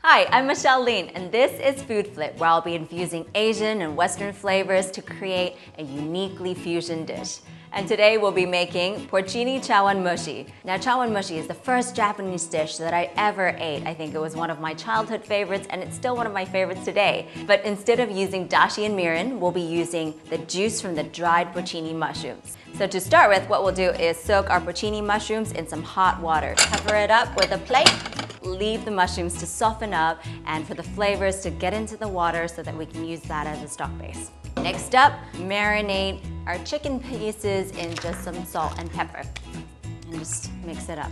Hi, I'm Michele Lean, and this is Food Flip, where I'll be infusing Asian and Western flavors to create a uniquely fusion dish. And today we'll be making Porcini Chawanmushi. Now, Chawanmushi is the first Japanese dish that I ever ate. I think it was one of my childhood favorites, and it's still one of my favorites today. But instead of using dashi and mirin, we'll be using the juice from the dried porcini mushrooms. So to start with, what we'll do is soak our porcini mushrooms in some hot water. Cover it up with a plate. Leave the mushrooms to soften up and for the flavors to get into the water so that we can use that as a stock base. Next up, marinate our chicken pieces in just some salt and pepper and just mix it up.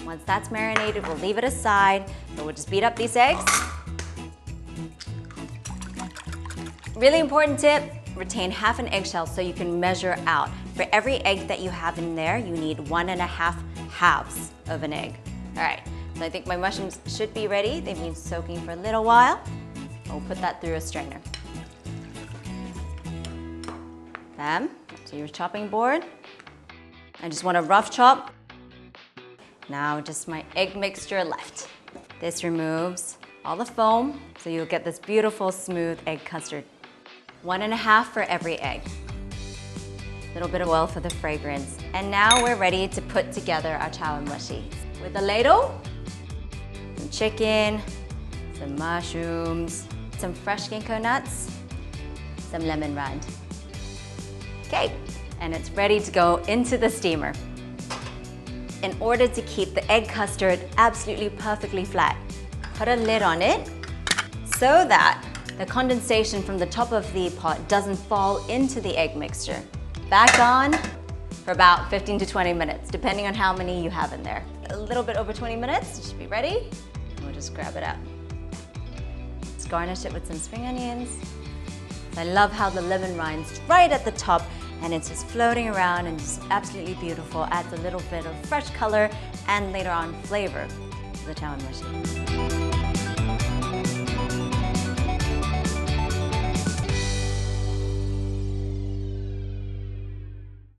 Once that's marinated, we'll leave it aside. So we'll just beat up these eggs. Really important tip, retain half an eggshell so you can measure out. For every egg that you have in there, you need 1.5 halves of an egg. All right. So I think my mushrooms should be ready. They've been soaking for a little while. We'll put that through a strainer. Bam, to your chopping board. I just want a rough chop. Now just my egg mixture left. This removes all the foam, so you'll get this beautiful smooth egg custard. 1.5 for every egg. A little bit of oil for the fragrance. And now we're ready to put together our chawanmushi. With a ladle, some chicken, some mushrooms, some fresh ginkgo nuts, some lemon rind. Okay, and it's ready to go into the steamer. In order to keep the egg custard absolutely perfectly flat, put a lid on it so that the condensation from the top of the pot doesn't fall into the egg mixture. Back on for about 15 to 20 minutes, depending on how many you have in there. A little bit over 20 minutes, it should be ready. We'll just grab it out. Let's garnish it with some spring onions. I love how the lemon rind's right at the top and it's just floating around and just absolutely beautiful. Adds a little bit of fresh color and later on flavor to the chawanmushi.